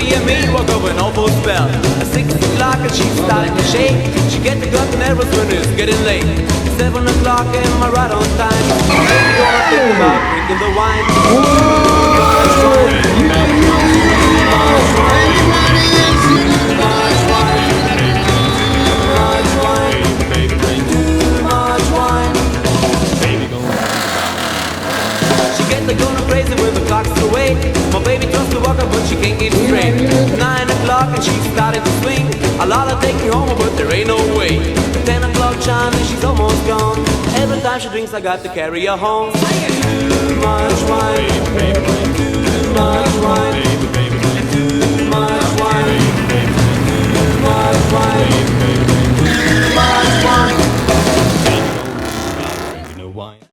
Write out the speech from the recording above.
baby and me were going all full spell. At 6 o'clock and she's starting to shake. She gets the gut nervous when it's getting late. 7 o'clock and am I right on time? Baby gonna think about drinking the wine. They're going crazy when the clock's away. My baby tries to walk up but she can't get straight. 9 o'clock and she's starting to swing. I lot her take me home but there ain't no way. 10 o'clock chime and she's almost gone. Every time she drinks I got to carry her home. Too much wine, too much wine, too much wine, too much wine, too much wine.